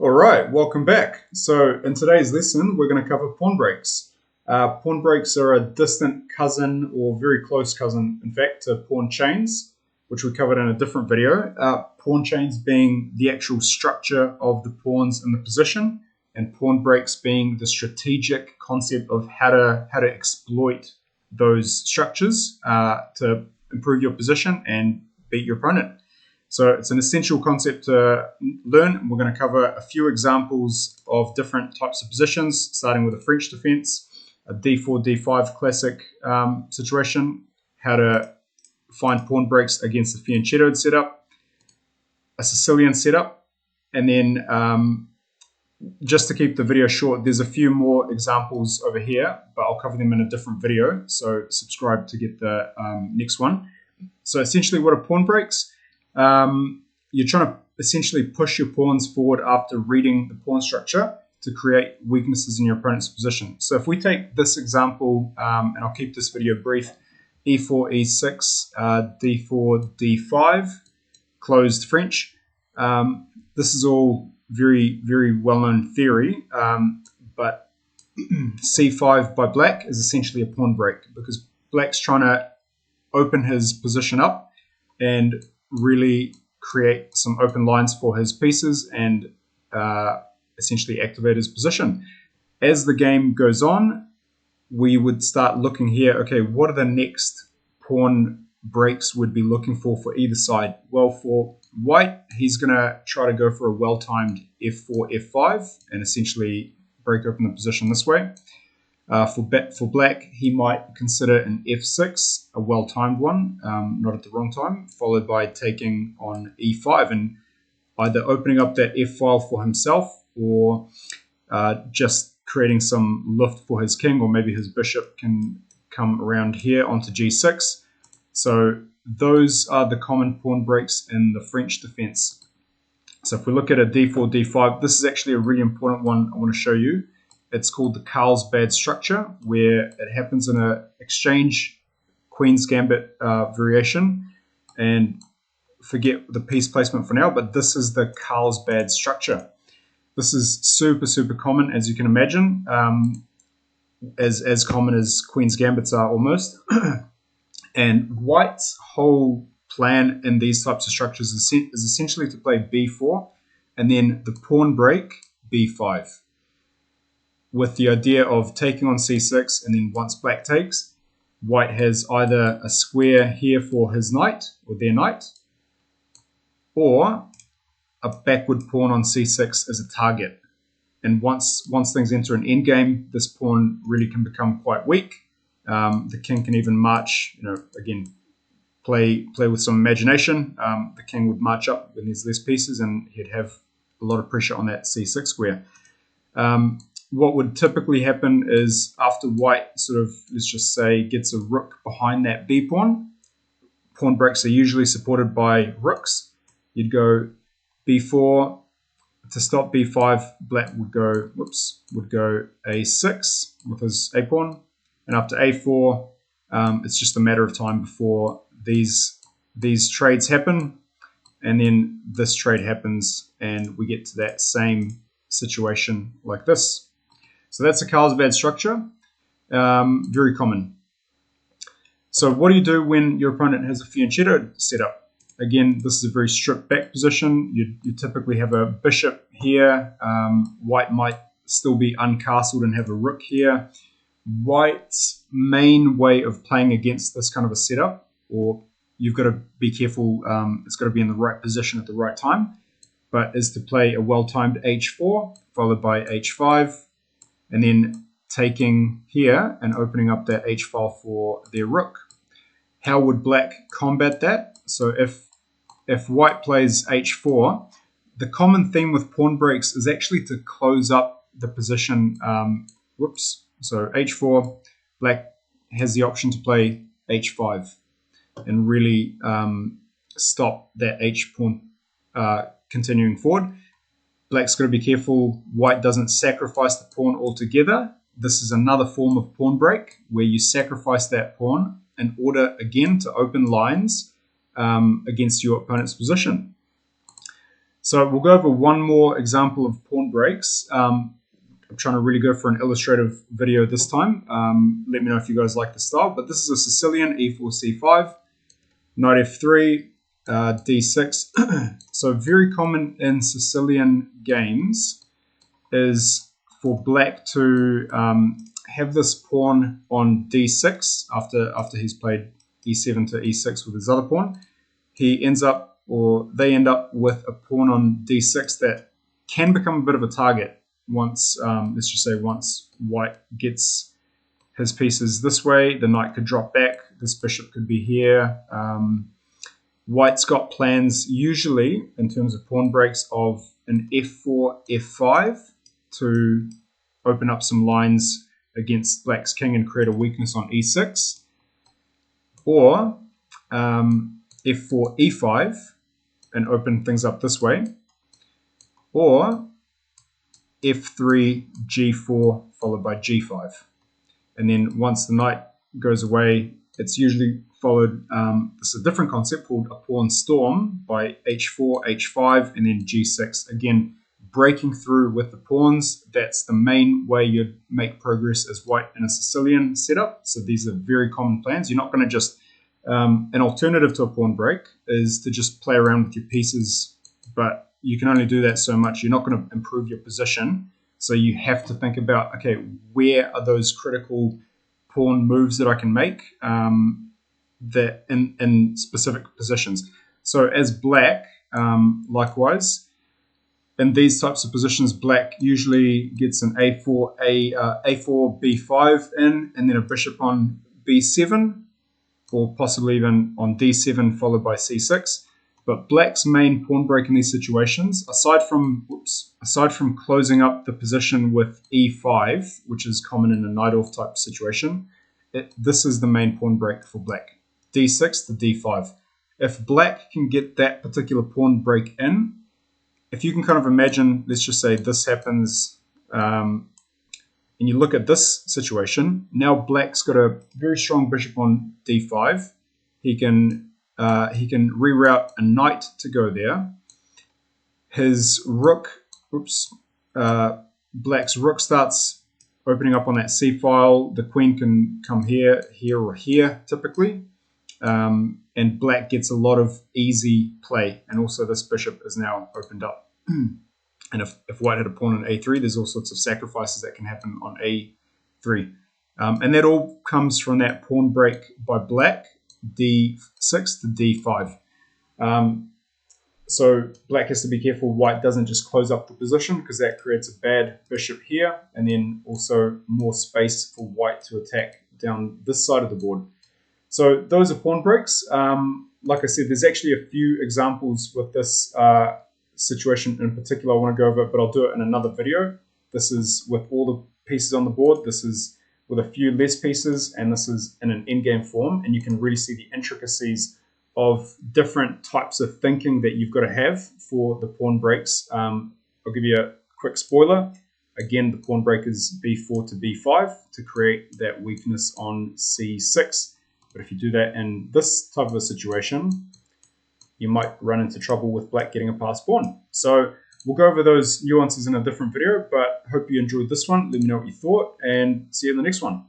All right, welcome back. So in today's lesson, we're going to cover pawn breaks. Pawn breaks are a distant cousin or very close cousin, in fact, to pawn chains, which we covered in a different video. Pawn chains being the actual structure of the pawns in the position, and pawn breaks being the strategic concept of how to exploit those structures to improve your position and beat your opponent. So it's an essential concept to learn. We're going to cover a few examples of different types of positions, starting with a French defense, a d4, d5 classic situation, how to find pawn breaks against the Fianchetto setup, a Sicilian setup, and then just to keep the video short, there's a few more examples over here, but I'll cover them in a different video, so subscribe to get the next one. So essentially what are pawn breaks? You're trying to essentially push your pawns forward after reading the pawn structure to create weaknesses in your opponent's position. So if we take this example, and I'll keep this video brief, e4, e6, d4, d5, closed French. This is all very, very well-known theory, but c5 by black is essentially a pawn break because black's trying to open his position up and really create some open lines for his pieces and essentially activate his position. As the game goes on, we would start looking here, okay, what are the next pawn breaks we'd be looking for either side? Well, for white, he's going to try to go for a well-timed f4, f5 and essentially break open the position this way. For black, he might consider an f6, a well-timed one, not at the wrong time, followed by taking on e5 and either opening up that f file for himself or just creating some lift for his king, or maybe his bishop can come around here onto g6. So those are the common pawn breaks in the French defense. So if we look at a d4, d5, this is actually a really important one I want to show you. It's called the Carlsbad structure, where it happens in an exchange Queen's Gambit variation. And forget the piece placement for now, but this is the Carlsbad structure. This is super, super common, as you can imagine, as common as Queen's Gambits are almost. And white's whole plan in these types of structures is essentially to play b4 and then the pawn break b5, with the idea of taking on c6, and then once black takes, white has either a square here for his knight or their knight, or a backward pawn on c6 as a target. And once things enter an endgame, this pawn really can become quite weak. The king can even march, again, play with some imagination. The king would march up when there's less pieces, and he'd have a lot of pressure on that c6 square. What would typically happen is after white sort of, let's just say, gets a rook behind that b pawn, pawn breaks are usually supported by rooks. You'd go b4 to stop b5. Black would go a6 with his a pawn, and after a4, it's just a matter of time before these trades happen, and then this trade happens, and we get to that same situation like this. So that's a Carlsbad structure, very common. So what do you do when your opponent has a Fianchetto setup? Again, this is a very stripped back position. You typically have a bishop here. White might still be uncastled and have a rook here. White's main way of playing against this kind of a setup, or you've got to be careful, it's got to be in the right position at the right time, but is to play a well-timed h4 followed by h5, and then taking here and opening up that h file for their rook. How would black combat that? So if white plays h4, the common theme with pawn breaks is actually to close up the position. So h4, black has the option to play h5 and really stop that h pawn continuing forward. Black's got to be careful white doesn't sacrifice the pawn altogether. This is another form of pawn break where you sacrifice that pawn in order, again, to open lines against your opponent's position. So we'll go over one more example of pawn breaks. I'm trying to really go for an illustrative video this time. Let me know if you guys like the style, but this is a Sicilian e4, c5, knight f3, d6. So very common in Sicilian games is for black to have this pawn on d6 after he's played e7 to e6 with his other pawn. He ends up, or they end up with a pawn on d6 that can become a bit of a target once, let's just say once white gets his pieces this way, the knight could drop back, this bishop could be here. White's got plans usually in terms of pawn breaks of an f4, f5 to open up some lines against black's king and create a weakness on e6, or f4, e5 and open things up this way, or f3, g4 followed by g5. And then once the knight goes away, it's usually followed, this is a different concept called a pawn storm by h4, h5, and then g6. Again, breaking through with the pawns. That's the main way you'd make progress as white in a Sicilian setup. So these are very common plans. You're not going to just, an alternative to a pawn break is to just play around with your pieces, but you can only do that so much. You're not going to improve your position. So you have to think about, okay, where are those critical pawn moves that I can make that in specific positions. So as black, likewise, in these types of positions, black usually gets an a4, a4, b5 in, and then a bishop on b7, or possibly even on d7 followed by c6. But black's main pawn break in these situations, aside from closing up the position with e5, which is common in a knight-off type situation, this is the main pawn break for black, d6 to d5. If black can get that particular pawn break in, if you can kind of imagine, let's just say this happens, and you look at this situation, now black's got a very strong bishop on d5. He can reroute a knight to go there. His rook, black's rook starts opening up on that c file. The queen can come here, here, or here typically. And black gets a lot of easy play, and also this bishop is now opened up. And if white had a pawn on a3, there's all sorts of sacrifices that can happen on a3. And that all comes from that pawn break by black, d6 to d5. So black has to be careful white doesn't just close up the position, because that creates a bad bishop here, and then also more space for white to attack down this side of the board. So those are pawn breaks. Like I said, there's actually a few examples with this situation in particular I want to go over, but I'll do it in another video. This is with all the pieces on the board. This is with a few less pieces, and this is in an endgame form, and you can really see the intricacies of different types of thinking that you've got to have for the pawn breaks. I'll give you a quick spoiler. Again, the pawn break is b4 to b5 to create that weakness on c6. But if you do that in this type of a situation, you might run into trouble with black getting a passed pawn. So we'll go over those nuances in a different video, but hope you enjoyed this one. Let me know what you thought, and see you in the next one.